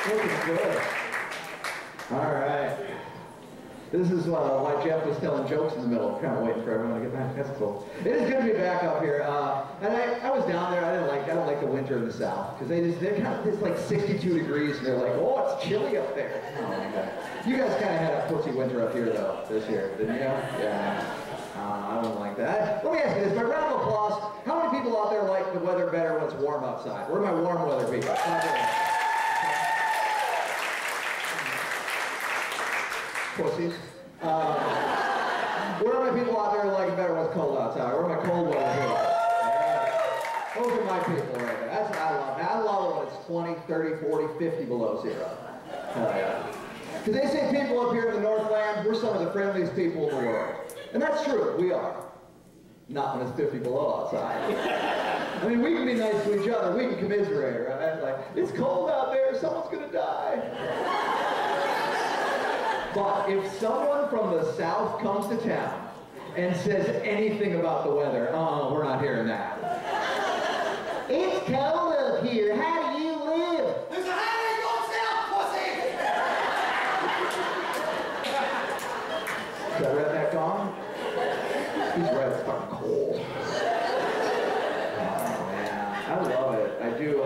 Looking good. All right. This is why Jeff was telling jokes in the middle. I'm kind of waiting for everyone to get back. That's cool. It is good to be back up here. And I was down there. I don't like the winter in the South because they're kind of, it's like 62 degrees and they're like, oh, it's chilly up there. Oh my God. You guys kind of had a pussy winter up here though this year, didn't you? Yeah. I don't like that. Let me ask you this, by round of applause, how many people out there like the weather better when it's warm outside? Where are my warm weather people? Pussies. Where are my people out there who like it better when it's cold outside? Where are my cold weather people? Yeah. Those are my people right there. That's what I love. I love it when it's 20, 30, 40, 50 below zero. Hell yeah. Because they say people up here in the Northland, we're some of the friendliest people in the world. And that's true, we are. Not when it's 50 below outside. I mean, we can be nice to each other, we can commiserate, right? Like, it's cold out there, someone's gonna die. But if someone from the South comes to town and says anything about the weather, we're not hearing that. It's cold up here, how do you live? There's a highway going south, pussy! Is that redneck gone? He's right, it's fucking cold. Oh man, I love it. I do. I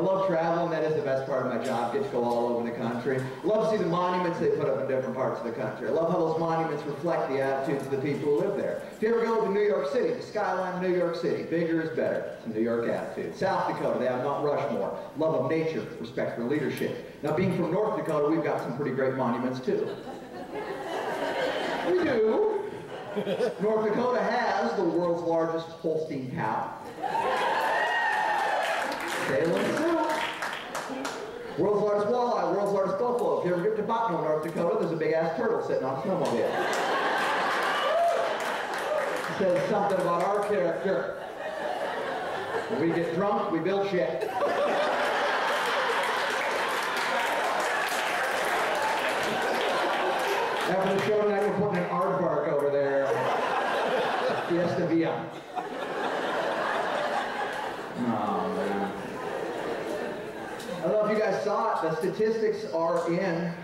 love traveling. That is the best part of my job. Get to go all over the country. Love to see the monuments they put up in different parts of the country. I love how those monuments reflect the attitudes of the people who live there. If you ever go to New York City, the skyline of New York City, bigger is better. It's a New York attitude. South Dakota, they have Mount Rushmore. Love of nature, respect for leadership. Now, being from North Dakota, we've got some pretty great monuments too. We do. North Dakota has the world's largest Holstein cow. Salem Sioux. World's largest walleye, world's largest buffalo. If you ever get to Botno, North Dakota, there's a big ass turtle sitting on a snowmobile. It says something about our character. When we get drunk, we build shit. After the show tonight, we're putting an aardvark over there. Fiesta Via. Oh, man. I don't know if you guys saw it. The statistics are in.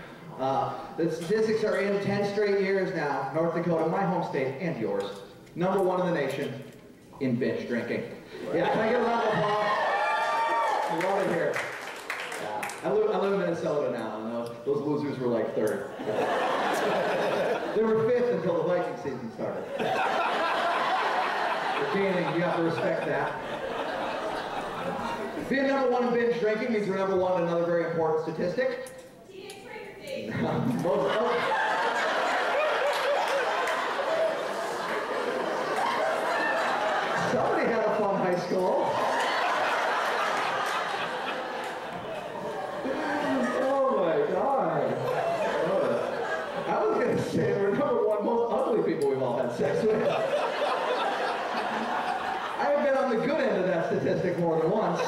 10 straight years now. North Dakota, my home state, and yours. #1 in the nation in binge drinking. Yeah, can I get a round of applause? I love it here. Yeah. I live in Minnesota now, and those losers were like 3rd. They were 5th until the Viking season started. Gaining, you have to respect that. Being #1 in binge drinking means we're #1 in another very important statistic. Teenage pregnancy. Somebody had a fun high school. Oh my God. I was going to say we're #1 most ugly people we've all had sex with. I've been on the good end of that statistic more than once.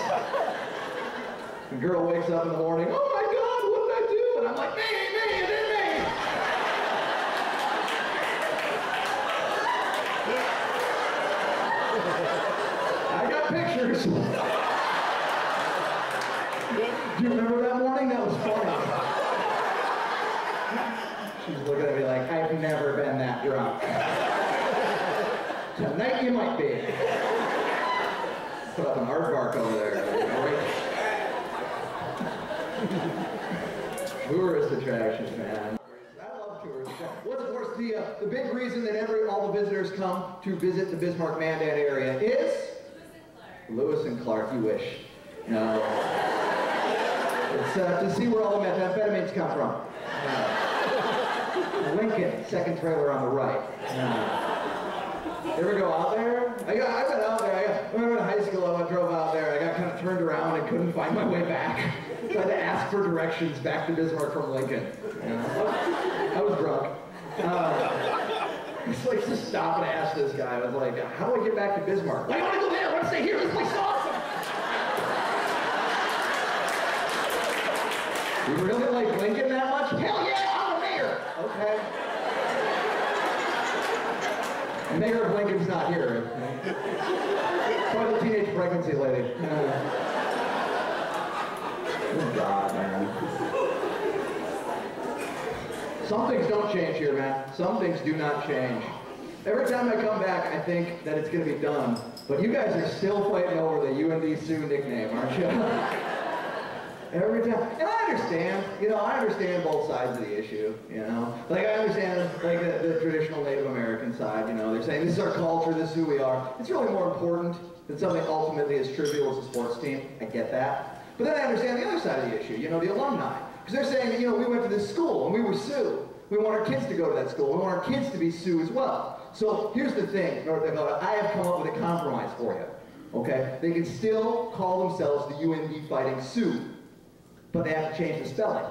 The girl wakes up in the morning, oh my God, what did I do? And I'm like, me, it is me. I got pictures. Do you remember that morning? That was funny. She's looking at me like, I've never been that drunk. Tonight you might be. Put up an aardvark over there. Tourist attractions, man. I love tourist attractions. What's of course the big reason that all the visitors come to visit the Bismarck ND area is Lewis and Clark. You wish. No. It's to see where all the methamphetamines come from. Lincoln, second trailer on the right. You ever go out there? I've been out there. When I went to high school, I drove out there. I got kind of turned around and couldn't find my way back. So I had to ask for directions back to Bismarck from Lincoln. I was drunk. It's like, just stop and ask this guy. I was like, how do I get back to Bismarck? I want to go there. I want to stay here. This place is awesome. You really like Lincoln that much? Hell yeah, I'm a mayor. Okay. The mayor of Lincoln's not here. Probably the teenage pregnancy lady. Oh, God, man. Some things don't change here, man. Some things do not change. Every time I come back, I think that it's going to be done. But you guys are still fighting over the UND Sioux nickname, aren't you? Every time. And I understand, I understand both sides of the issue, Like, I understand, like, the traditional Native American side, they're saying, this is our culture, this is who we are. It's really more important than something ultimately as trivial as a sports team. I get that. But then I understand the other side of the issue, the alumni. Because they're saying, we went to this school and we were Sioux. We want our kids to go to that school. We want our kids to be Sioux as well. So here's the thing, North Dakota, I have come up with a compromise for you, okay? They can still call themselves the UND Fighting Sioux, but they have to change the spelling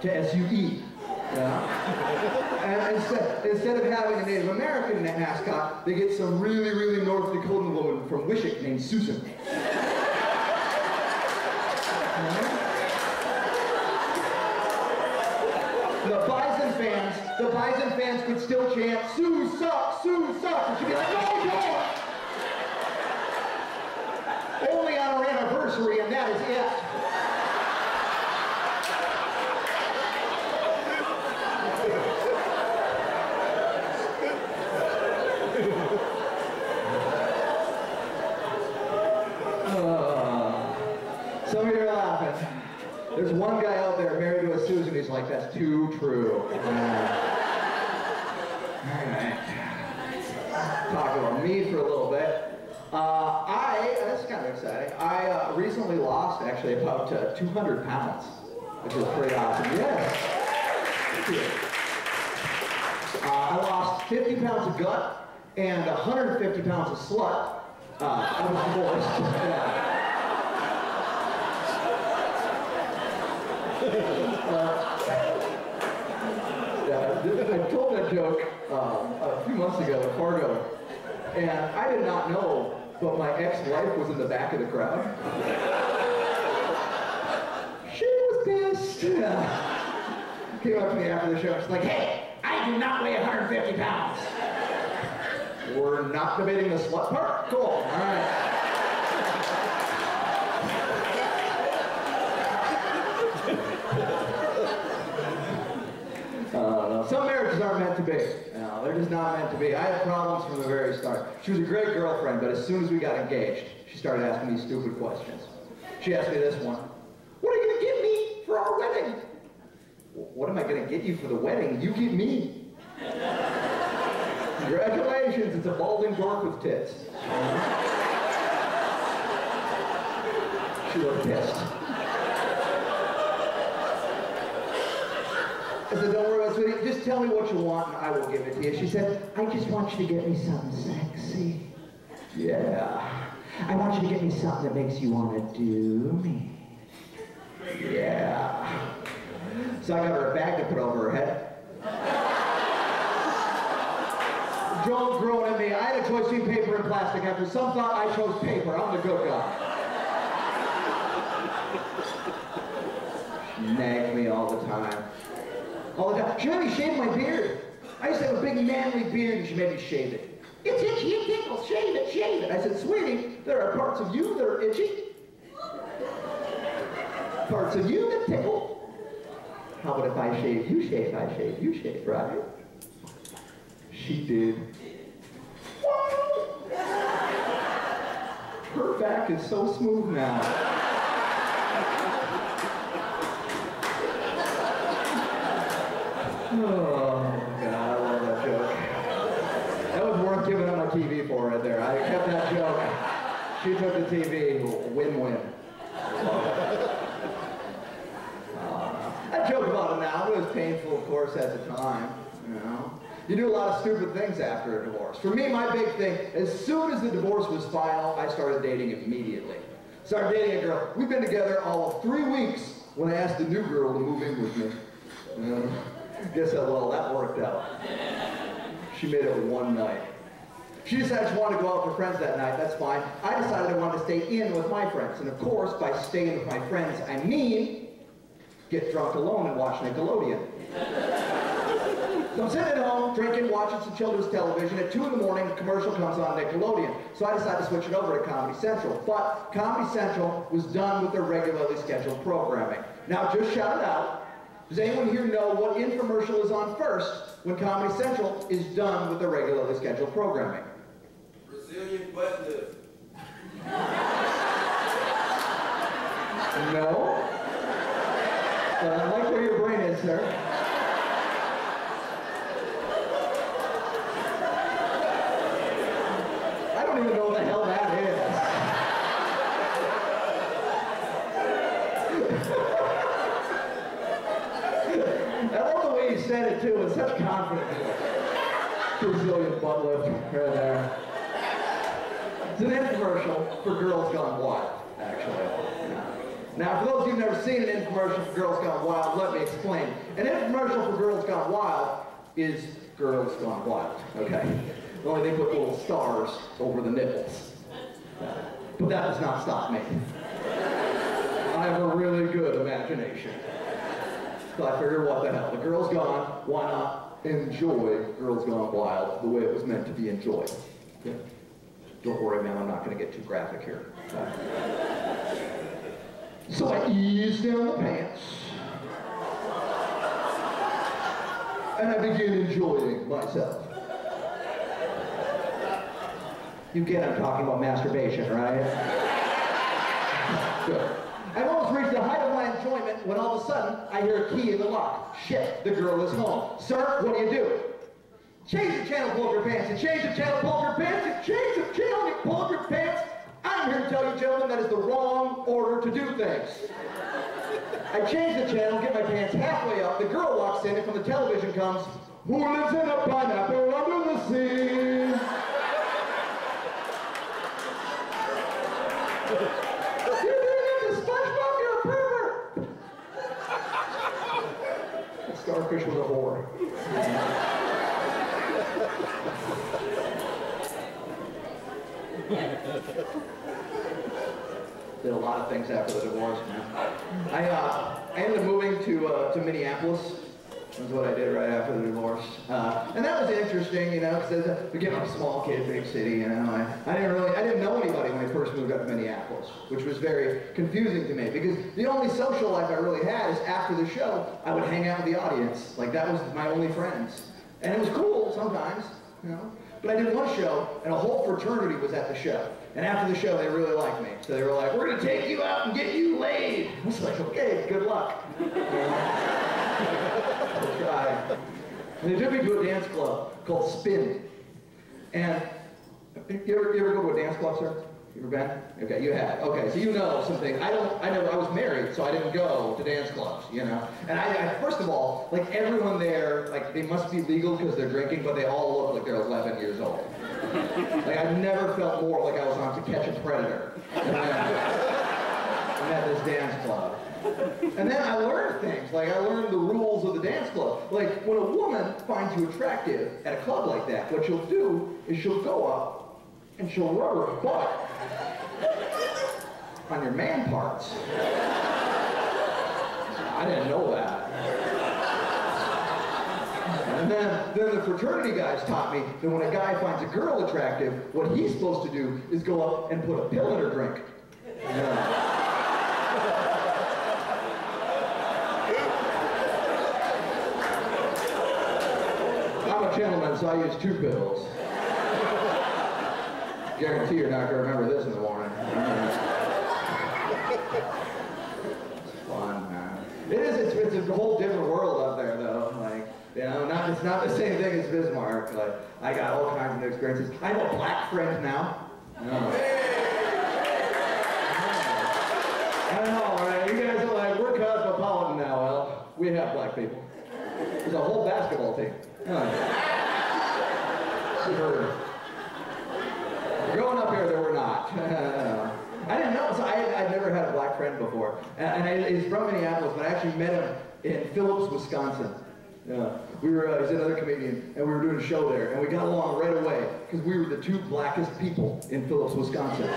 to S-U-E. And instead of having a Native American mascot, they get some really, really North Dakotan woman from Wishick named Susan. The Bison fans could still chant, Sioux suck, Sioux suck, and she'd be like, no, don't! Only on our anniversary, and that is it. Some of you are laughing. There's one guy out there married to a Susan, he's like, that's too true. Alright. Talk about me for a little bit. That's kind of exciting. I recently lost, actually, about 200 pounds, which was pretty awesome. Yes. Thank you. I lost 50 pounds of gut and 150 pounds of slut. I was divorced. I told that joke a few months ago at Fargo, and I did not know, but my ex-wife was in the back of the crowd. She was pissed. Came up to me after the show, she's like, hey, I do not weigh 150 pounds. We're not debating the slut part? Cool, all right. Some marriages aren't meant to be. No, they're just not meant to be. I had problems from the very start. She was a great girlfriend, but as soon as we got engaged, she started asking me stupid questions. She asked me this one. What are you going to give me for our wedding? What am I going to get you for the wedding? You give me. Congratulations, it's a balding dork with tits. She looked pissed. I said, don't worry about it, sweetie. Just tell me what you want and I will give it to you. She said, I just want you to get me something sexy. Yeah. I want you to get me something that makes you want to do me. Yeah. So I got her a bag to put over her head. Don't groan at me. I had a choice between paper and plastic. After some thought, I chose paper. I'm the good guy. She nagged me all the time. All the time. She made me shave my beard. I used to have a big manly beard and she made me shave it. It's itchy, it tickles, shave it, shave it. I said, sweetie, there are parts of you that are itchy. Parts of you that tickle. How about if I shave, you shave, I shave, you shave, right? She did. Her back is so smooth now. Oh, God, I love that joke. That was worth giving up my TV for right there. I kept that joke. She took the TV. Win-win. I joke about it now. It was painful, of course, at the time. You do a lot of stupid things after a divorce. For me, my big thing, as soon as the divorce was final, I started dating immediately. Started dating a girl. We've been together all of 3 weeks when I asked the new girl to move in with me. Guess how well that worked out. She made it one night. She decided she wanted to go out with her friends that night. That's fine. I decided I wanted to stay in with my friends. And of course, by staying with my friends, I mean get drunk alone and watch Nickelodeon. So I'm sitting at home, drinking, watching some children's television. At 2 in the morning, a commercial comes on Nickelodeon. So I decided to switch it over to Comedy Central. But Comedy Central was done with their regularly scheduled programming. Now, just shout it out. Does anyone here know what infomercial is on first when Comedy Central is done with their regularly scheduled programming? Brazilian butt lift. No? I like where your brain is, sir. I don't even know what the hell that is. I love the way you said it, too, with such confidence. Brazilian butt lift right there. It's an infomercial for Girls Gone Wild, actually. Now, for those of you who've never seen an infomercial for Girls Gone Wild, let me explain. An infomercial for Girls Gone Wild is Girls Gone Wild, okay? Only they put little stars over the nipples. But that does not stop me. I have a really good imagination. So I figured, what the hell? The girl's gone, why not enjoy Girls Gone Wild the way it was meant to be enjoyed? Okay? Don't worry, man, I'm not going to get too graphic here. So I ease down the pants, and I begin enjoying myself. You get I'm talking about masturbation, right? Good. I've almost reached the height of my enjoyment when all of a sudden I hear a key in the lock. Shit, the girl is home. Sir, what do you do? Change the channel, pull up your pants. You change the channel, pull up your pants. You change the channel, you pull up your pants. I'm here to tell you, gentlemen, that is the wrong order to do things. I change the channel, get my pants halfway up, the girl walks in, and from the television comes, "Who lives in a pineapple under the sea?" You're doing it to SpongeBob, you're a pervert! That starfish was a whore. Did a lot of things after the divorce, man. I ended up moving to Minneapolis. That's what I did right after the divorce. And that was interesting, you know, because we get a small kid, big city, you know. I didn't know anybody when I first moved up to Minneapolis, which was very confusing to me, because the only social life I really had is after the show, I would hang out with the audience. Like, that was my only friends. And it was cool sometimes, you know. But I did one show, and a whole fraternity was at the show. And after the show, they really liked me. So they were like, "We're going to take you out and get you laid." I was like, "Okay, good luck." I'll try. And they took me to a dance club called Spin. And you ever go to a dance club, sir? You ever been? Okay, you have. Okay, so you know something. I was married, so I didn't go to dance clubs, you know. And I first of all, like, everyone there, like, they must be legal because they're drinking, but they all look like they're 11 years old. Like, I've never felt more like I was on To Catch a Predator than at this dance club. And then I learned things, like I learned the rules of the dance club. Like, when a woman finds you attractive at a club like that, what she'll do is she'll go up and she'll rub her butt on your man parts. I didn't know that. And then the fraternity guys taught me that when a guy finds a girl attractive, what he's supposed to do is go up and put a pill in her drink. Yeah. I'm a gentleman, so I use 2 pills. Guarantee you're not going to remember this in the morning. It's fun, man. It's a whole different world up there, though. Like, you know, it's not the same thing as Bismarck. Like, I got all kinds of new experiences. I have a black friend now. I know, right? You guys are like, we're cosmopolitan now. Well, we have black people. There's a whole basketball team. Growing up here, there were not. I didn't know, so I'd never had a black friend before. And he's from Minneapolis, but I actually met him in Phillips, Wisconsin. He's another comedian, and we were doing a show there, and we got along right away, because we were the 2 blackest people in Phillips, Wisconsin.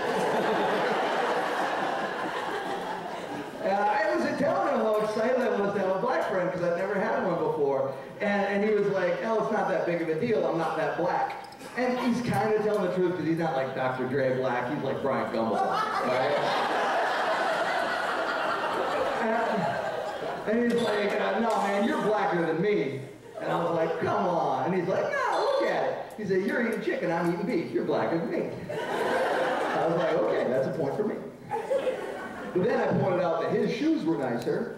I was telling him how excited I was to have a black friend. boyfriend because I'd never had one before. And he was like, oh, it's not that big of a deal. I'm not that black. And he's kind of telling the truth because he's not like Dr. Dre black. He's like Brian Gumbel, right? And he's like, no, man, you're blacker than me. And I was like, come on. And he's like, no, look at it. He said, you're eating chicken, I'm eating beef. You're blacker than me. I was like, okay, that's a point for me. But then I pointed out that his shoes were nicer.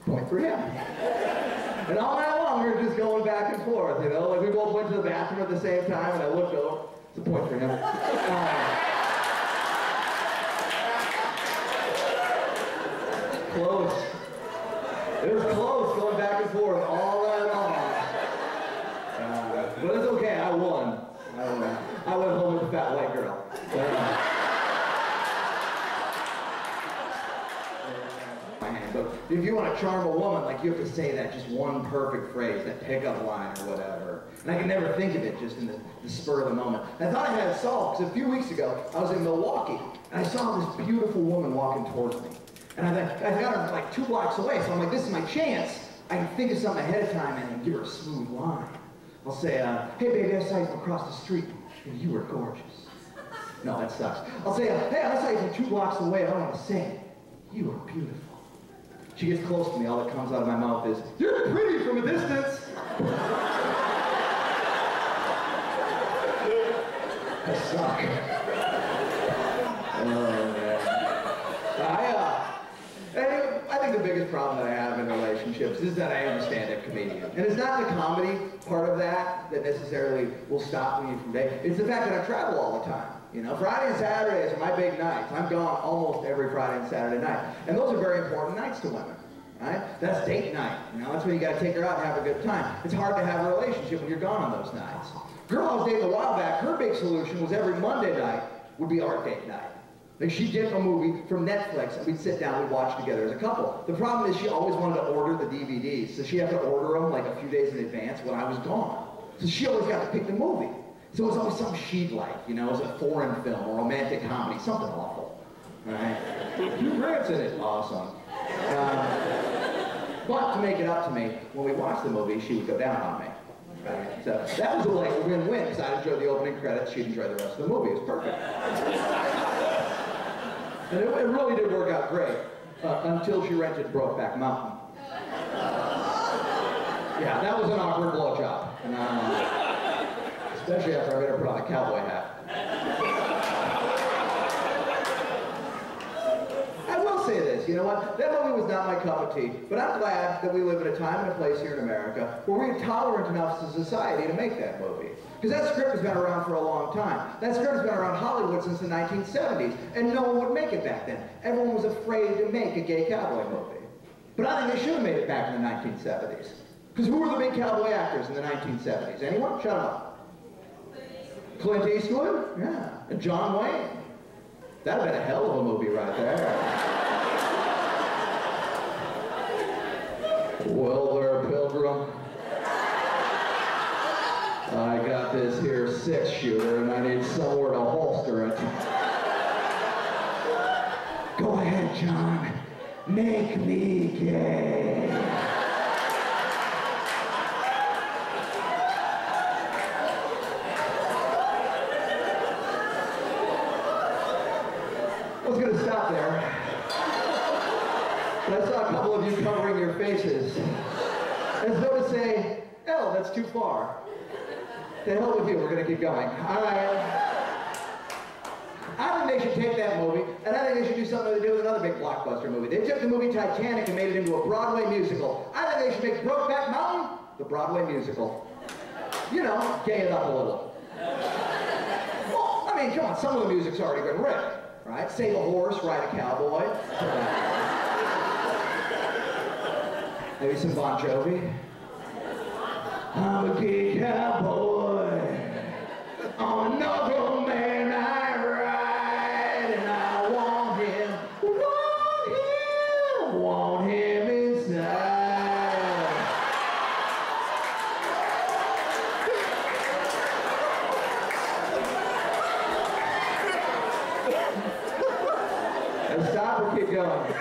Point for him. And all night long, we were just going back and forth, you know? Like, we both went to the bathroom at the same time, and I looked over. It's a point for him. Close. It was close, going back and forth all night long. But it's okay, I won. I went home with a fat white girl. But if you want to charm a woman, like, you have to say that just one perfect phrase, that pickup line or whatever. And I could never think of it just in the spur of the moment. And I thought I had it solved, because a few weeks ago, I was in Milwaukee, and I saw this beautiful woman walking towards me. And I got her like 2 blocks away, so I'm like, this is my chance. I can think of something ahead of time and give her a smooth line. I'll say, hey baby, I saw you from across the street, and you were gorgeous. No, that sucks. I'll say, hey, I saw you from 2 blocks away, I want to say, you were beautiful. She gets close to me, all that comes out of my mouth is, you're pretty from a distance. I suck. Oh, man. I think the biggest problem that I have in relationships is that I am a stand-up comedian. And it's not the comedy part of that necessarily will stop me from dating. It's the fact that I travel all the time. You know, Friday and Saturdays are my big nights. I'm gone almost every Friday and Saturday night. And those are very important nights to women, right? That's date night. You know, that's when you got to take her out and have a good time. It's hard to have a relationship when you're gone on those nights. Girl I was dating a while back, her big solution was every Monday night would be our date night. Like, she'd get a movie from Netflix, and we'd sit down, we'd watch together as a couple. The problem is she always wanted to order the DVDs, so she had to order them like a few days in advance when I was gone. So she always got to pick the movie. So it was always something she'd like, you know, it was a foreign film or romantic comedy, something awful, right? Hugh Grant's in it, awesome. But to make it up to me, when we watched the movie, she would go down on me. Right? So that was like a win-win, because I enjoyed the opening credits, she'd enjoy the rest of the movie. It was perfect. And it really did work out great, until she rented Brokeback Mountain. Yeah, that was an awkward blowjob. Especially after I made her put on a cowboy hat. I will say this, you know what? That movie was not my cup of tea, but I'm glad that we live in a time and a place here in America where we're tolerant enough as a society to make that movie. Because that script has been around for a long time. That script has been around Hollywood since the 1970s, and no one would make it back then. Everyone was afraid to make a gay cowboy movie. But I think they should have made it back in the 1970s. Because who were the big cowboy actors in the 1970s? Anyone? Shut up. Clint Eastwood? Yeah. And John Wayne. That'd have been a hell of a movie right there. Well there, Pilgrim. I got this here 6-shooter and I need somewhere to holster it. Go ahead, John. Make me gay. I was going to stop there. But I saw a couple of you covering your faces. As though to say, oh, that's too far. To hell with you, we're going to keep going. All right. I think they should take that movie, and I think they should do something to do with another big blockbuster movie. They took the movie Titanic and made it into a Broadway musical. I think they should make Brokeback Mountain the Broadway musical. You know, gay it up a little. Well, I mean, come on, some of the music's already been written, right? Save a horse, ride a cowboy. Maybe some Bon Jovi. I'm a gay cowboy, on another man I ride, and I want him inside. And stop or keep going.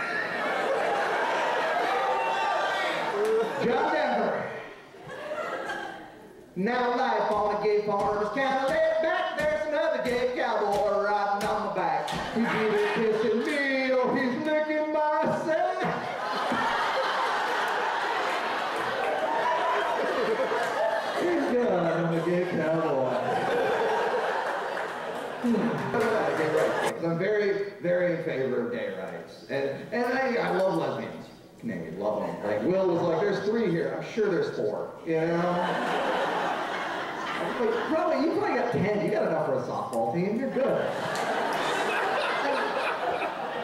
John Denver. Now life on a gay farmer's cattle. Back there's another gay cowboy riding on the back. He's either kissing me or he's licking my sack. He's good. I'm a gay cowboy. I'm very, very in favor of gay rights. And I love lesbians. Canadian, love them. Like, Will was like, there's 3 here. I'm sure there's 4. You know? Like, you probably got 10. You got enough for a softball team. You're good.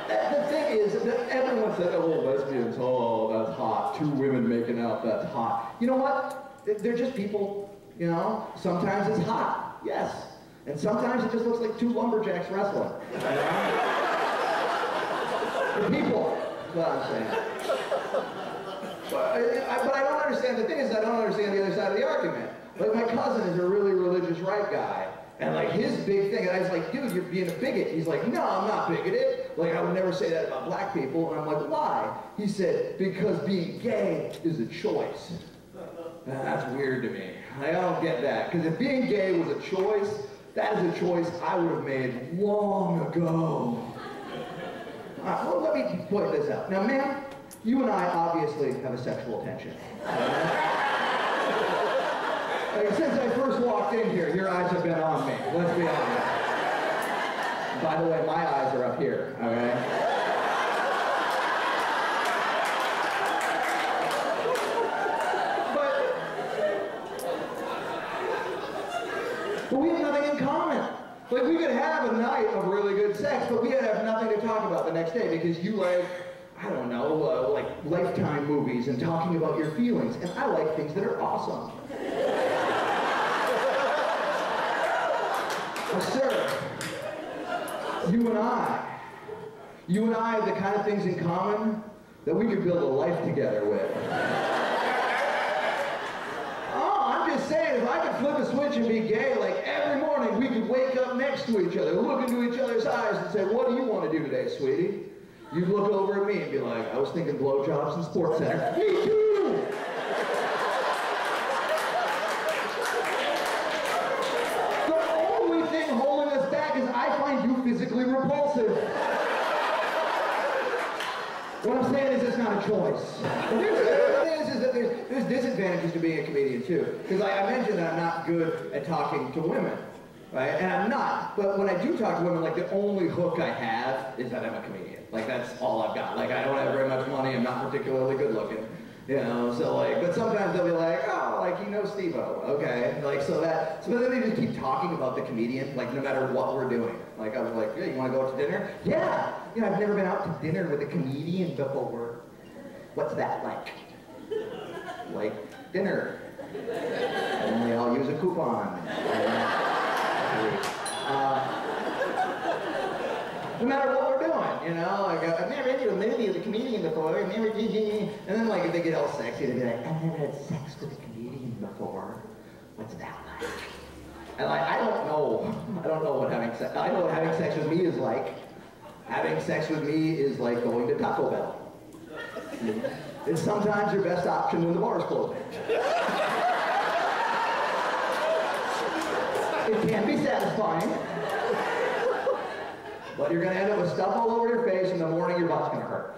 The thing is, that everyone said, oh, lesbians, oh, that's hot. 2 women making out, that's hot. You know what? They're just people, you know? Sometimes it's hot, yes. And sometimes it just looks like 2 lumberjacks wrestling. You know? They're people, that's what I'm saying. But I don't understand, the thing is I don't understand the other side of the argument. Like, my cousin is a really religious right guy, and like his big thing, and I was like, dude, you're being a bigot. He's like, no, I'm not bigoted. Like, I would never say that about black people. And I'm like, why? He said, because being gay is a choice. And that's weird to me. I don't get that, because if being gay was a choice, that is a choice I would have made long ago. All right, well, let me point this out. Now, ma'am, you and I obviously have a sexual tension. Like, since I first walked in here, your eyes have been on me. Let's be honest. By the way, my eyes are up here, okay? But we have nothing in common. Like, we could have a night of really good sex, but we would have nothing to talk about the next day because you like, I don't know, like Lifetime movies and talking about your feelings. And I like things that are awesome. Well, sir, you and I have the kind of things in common that we could build a life together with. Oh, I'm just saying, if I could flip a switch and be gay, like every morning we could wake up next to each other, look into each other's eyes and say, what do you want to do today, sweetie? You'd look over at me and be like, I was thinking blowjobs and Sports Center. Me too! The only thing holding us back is I find you physically repulsive. What I'm saying is it's not a choice. The thing is that there's disadvantages to being a comedian too. Because I mentioned that I'm not good at talking to women. Right? And I'm not, but when I do talk to women, like the only hook I have is that I'm a comedian. Like that's all I've got. Like I don't have very much money, I'm not particularly good looking. You know, so like, but sometimes they'll be like, oh, like you know Steve-O, okay? Like so then they just keep talking about the comedian, like no matter what we're doing. Like I was like, yeah, you wanna go out to dinner? Yeah! You know, I've never been out to dinner with a comedian before. What's that like? Like dinner. Only I'll use a coupon. No matter what we're doing, you know, like, I've never been to a movie with a comedian before, and then like if they get all sexy, they'll be like, I've never had sex with a comedian before. What's that like? And like, I don't know what having sex, I know what having sex with me is like. Having sex with me is like going to Taco Bell. It's sometimes your best option when the bar's closing. It can be satisfying. But you're going to end up with stuff all over your face, and in the morning your butt's going to hurt.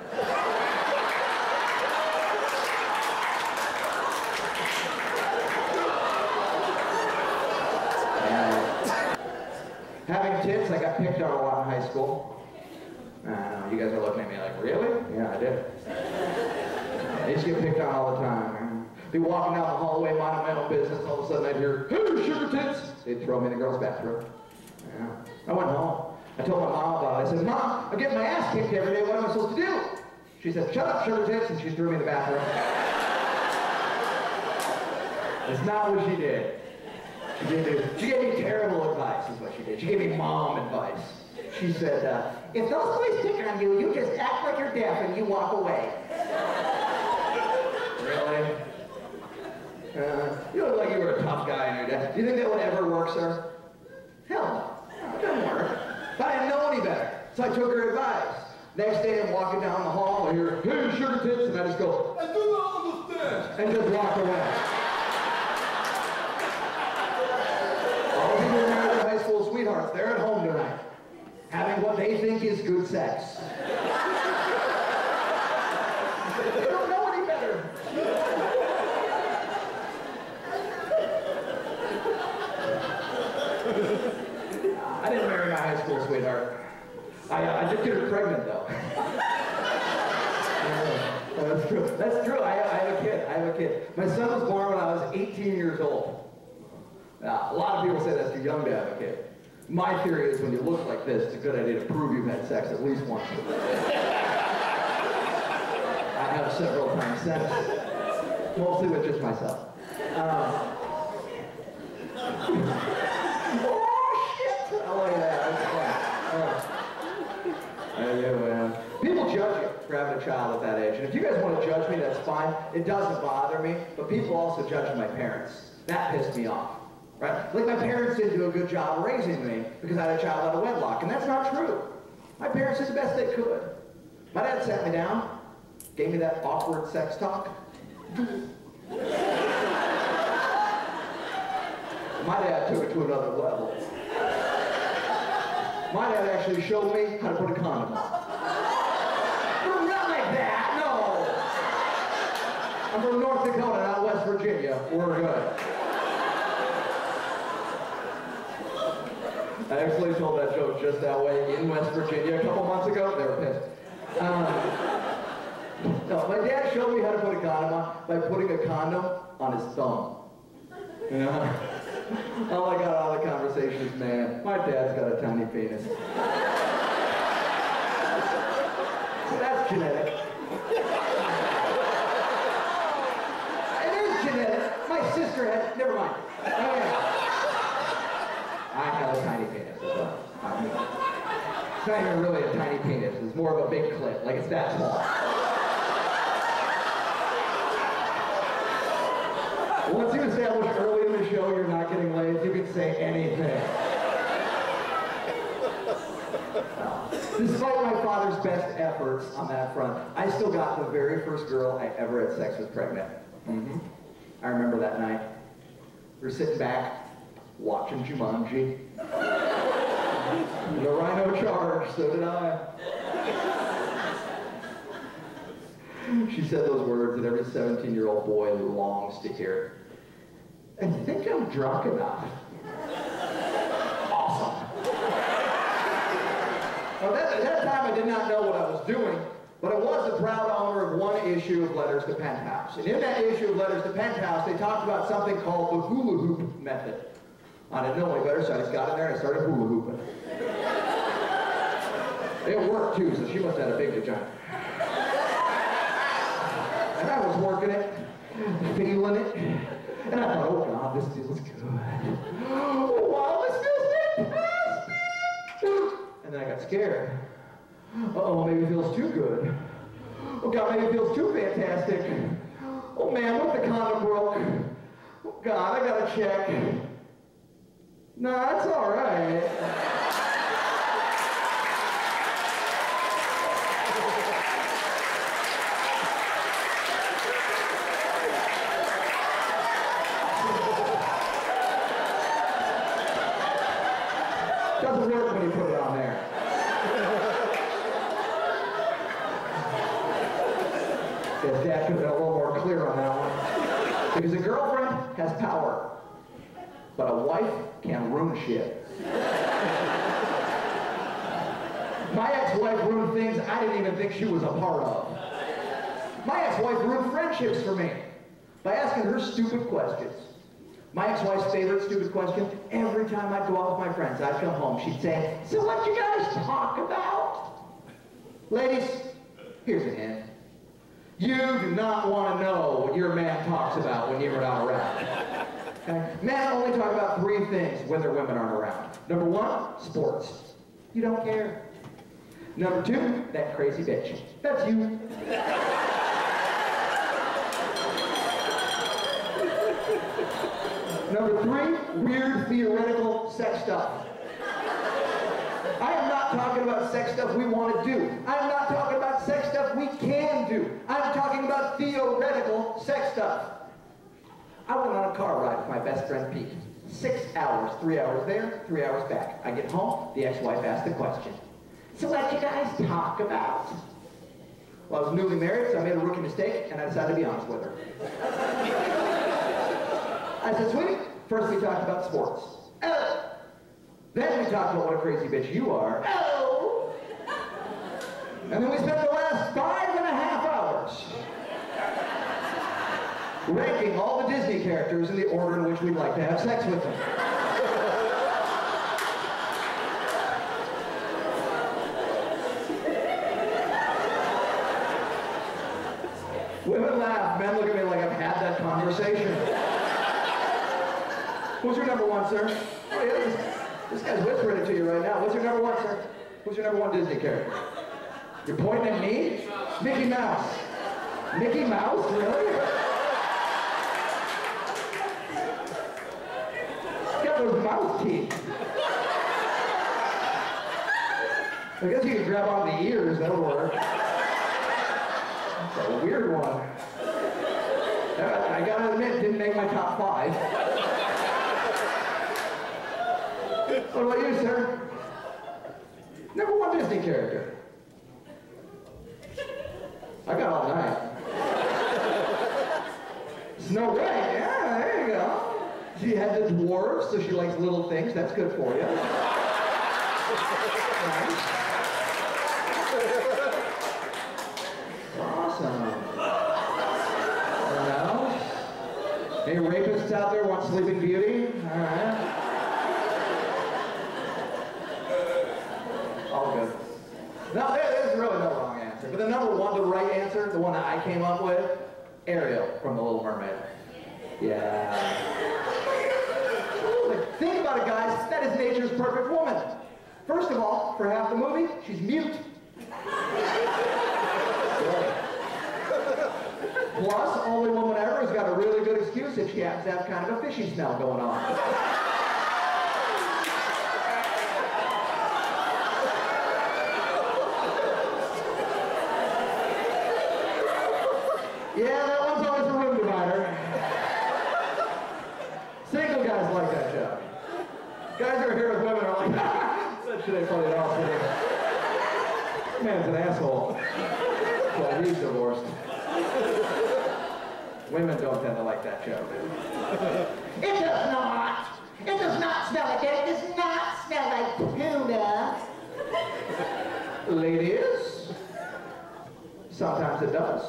Having tits, I got picked on a lot in high school. You guys are looking at me like, really? Yeah, I did. I used to get picked on all the time. Be walking down the hallway, minding my own business, all of a sudden I'd hear, hey, sugar tits! They'd throw me in the girls' bathroom. Yeah. I went home. I told my mom about it. I said, Mom, I'm getting my ass kicked every day. What am I supposed to do? She said, shut up, sugar tits, and she threw me in the bathroom. That's not what she did. She gave me terrible advice, is what she did. She gave me mom advice. She said, if those boys pick on you, you just act like you're deaf and you walk away. Really? You look like you were a tough guy and you're deaf. Do you think that would ever work, sir? Hell no. It doesn't work. But I didn't know any better. So I took her advice. Next day I'm walking down the hall, I hear, hey, sugar tits, and I just go, I do not understand. and just walk away. All the people who married their high school sweethearts, they're at home tonight, having what they think is good sex. They don't know any better. I didn't marry my high school sweetheart. I did get her pregnant, though. That's true. That's true. I have a kid. I have a kid. My son was born when I was 18 years old. Now, a lot of people say that's too young to have a kid. My theory is when you look like this, it's a good idea to prove you've had sex at least once. I have several times since, mostly with just myself. Oh, yeah, that's fun. Yeah, man. People judge you for having a child at that age. And if you guys want to judge me, that's fine. It doesn't bother me. But people also judge my parents. That pissed me off. Right? Like my parents didn't do a good job raising me because I had a child out of wedlock. And that's not true. My parents did the best they could. My dad sat me down, gave me that awkward sex talk. My dad took it to another level. My dad actually showed me how to put a condom on. Not like that, no! I'm from North Dakota, not West Virginia. We're good. I actually told that joke just that way in West Virginia a couple months ago. They were pissed. No, my dad showed me how to put a condom on by putting a condom on his thumb. You know? All I got out of the conversation is, man, my dad's got a tiny penis. So that's genetic. It is genetic. My sister had, never mind. I have a tiny penis as well. It's not even really a tiny penis. It's more of a big clit. Like, it's that small. Once you establish early in the show you're not getting laid, you can say anything. Despite my father's best efforts on that front, I still got the very first girl I ever had sex with pregnant. I remember that night. We were sitting back, watching Jumanji. The rhino charged, so did I. She said those words that every 17-year-old boy longs to hear. I think I'm drunk enough. Awesome. Well, at that time, I did not know what I was doing, but I was the proud owner of one issue of Letters to Penthouse. And in that issue of Letters to Penthouse, they talked about something called the hula hoop method. I didn't know any better, so I just got in there and I started hula hooping. It worked too, so she must have had a big vagina. And I was working it, feeling it, and I thought, oh God, this feels good. Oh wow, this feels fantastic! And then I got scared. Uh-oh, maybe it feels too good. Oh God, maybe it feels too fantastic. Oh man, what if the condom broke? Oh God, I gotta check. No, that's all right. Doesn't work when you put it on there. Guess Dad could have been a little more clear on that one. Because a girlfriend has power, but a wife can ruin shit. My ex-wife ruined things I didn't even think she was a part of. My ex-wife ruined friendships for me by asking her stupid questions. My ex-wife's favorite stupid question, every time I'd go out with my friends, I'd come home, she'd say, so what you guys talk about? Ladies, here's a hint. You do not want to know what your man talks about when you're not around. Okay? Men only talk about 3 things when their women aren't around. Number 1, sports. You don't care. Number 2, that crazy bitch. That's you. Number 3, weird theoretical sex stuff. I am not talking about about sex stuff we want to do. I'm not talking about sex stuff we can do. I'm talking about theoretical sex stuff. I went on a car ride with my best friend Pete. 6 hours, 3 hours there, 3 hours back. I get home, the ex-wife asked the question. So what'd you guys talk about? Well, I was newly married, so I made a rookie mistake, and I decided to be honest with her. I said, sweetie, first we talked about sports. Oh. Then we talked about what a crazy bitch you are. Oh. And then we spent the last 5.5 hours ranking all the Disney characters in the order in which we'd like to have sex with them. Women laugh, men look at me like I've had that conversation. Who's your number one, sir? Oh, yeah, this guy's whispering it to you right now. What's your number one, sir? Who's your number one Disney character? You're pointing at me? Mickey Mouse. Mickey Mouse? Really? He's got those mouse teeth. I guess you could grab on the ears, that'll work. That's a weird one. I gotta admit, didn't make my top 5. What about you, sir? Number one Disney character. I got all night. Snow White, yeah, there you go. She had the dwarves, so she likes little things. That's good for you. Nice. Awesome. Any rapists out there want Sleeping Beauty? All right. All good. No, there's really no wrong answer. But the number one, the right answer, the one that I came up with, Ariel from The Little Mermaid. Yeah. Think about it, guys. That is nature's perfect woman. First of all, for half the movie, she's mute. Plus, only woman ever has got a really good excuse if she happens to have kind of a fishy smell going on. Yeah, that one's always a room divider. Single guys like that joke. Guys who are here with women are like, that shit ain't funny at all today. Man's an asshole. Well, he's divorced. Women don't tend to like that joke. It does not. It does not smell like that. It does not smell like tuna. Ladies, sometimes it does.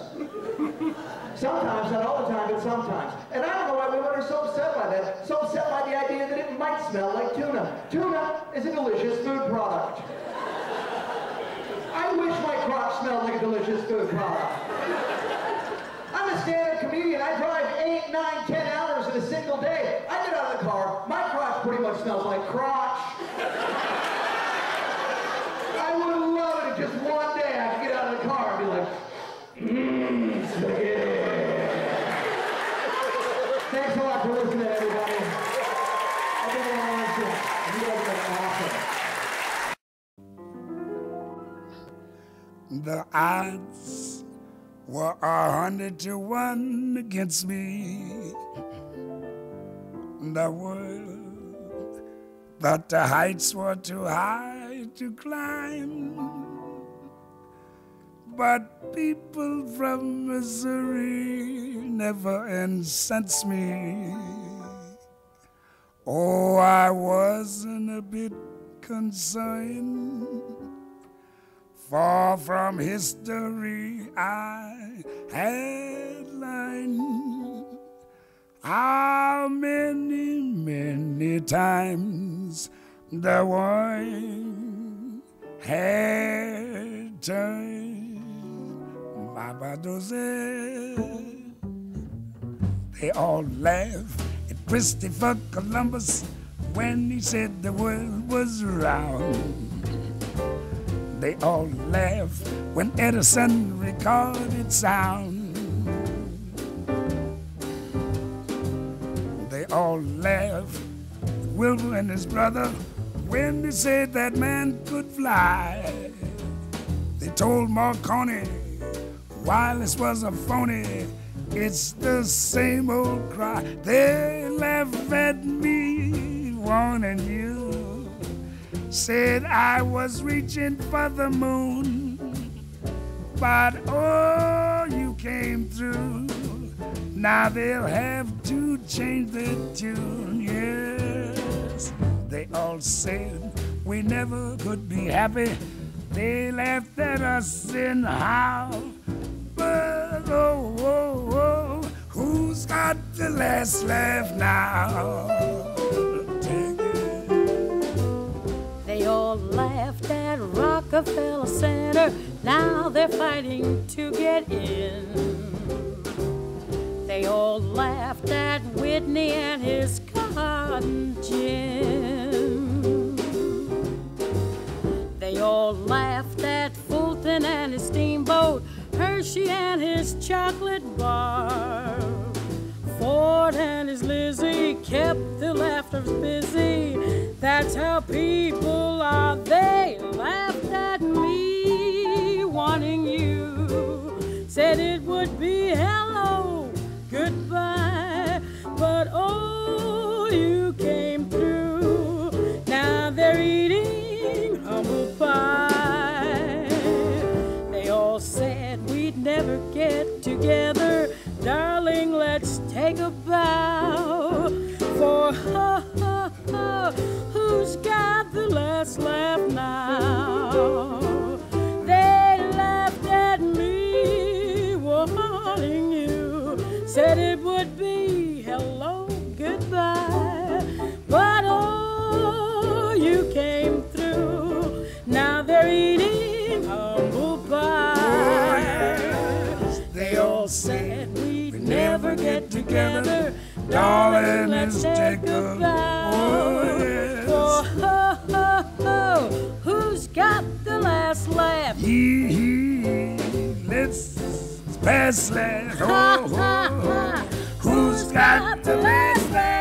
Sometimes, not all the time, but sometimes. And I don't know why women are so upset by that. So upset by the idea that it might smell like tuna. Tuna is a delicious food product. I wish my crotch smelled like a delicious food product. I'm a stand-up comedian. I drive 8, 9, 10 hours in a single day. I get out of the car, my crotch pretty much smells like crotch. I would love it if just one day I could get out of the car and be like, spaghetti. Thanks a lot for listening, everybody. I'll be on soon. You guys are awesome. The odds were 100-1 against me. The world thought the heights were too high to climb. But people from Missouri never incensed me. Oh, I wasn't a bit concerned. Far from history I had learned how many, many times the world had turned. Baba Dose. They all laughed at Christopher Columbus when he said the world was round. They all laughed when Edison recorded sound. They all laughed when Wilbur and his brother when they said that man could fly. They told Marconi Wireless was a phony. It's the same old cry. They laughed at me, warning you. Said I was reaching for the moon. But oh, you came through. Now they'll have to change the tune, yes. They all said we never could be happy. They laughed at us in how. But oh, oh, oh, who's got the last laugh now? Take it. They all laughed at Rockefeller Center. Now they're fighting to get in. They all laughed at Whitney and his cotton gin. They all laughed at Fulton and his steamboat, Hershey and his chocolate bar. Ford and his Lizzie kept the laughers busy. That's how people are. They laughed at me, wanting you. Said it would be hello, goodbye. But oh, you came through. Now they're eating humble pie. They all said we'd never get together. Darling, let's take a bow. For ha, ha, ha, who's got the last laugh now? They laughed at me, warning you. Said it would be hello, goodbye. But oh, you came through. Now they're eating humble pie. They all said we'd never get together. Darling, let's take a bow. Oh, yes. Oh, ho, ho, ho, who's got the last laugh? Let's pass laugh. Ha, ha, ha, Who's got the last laugh?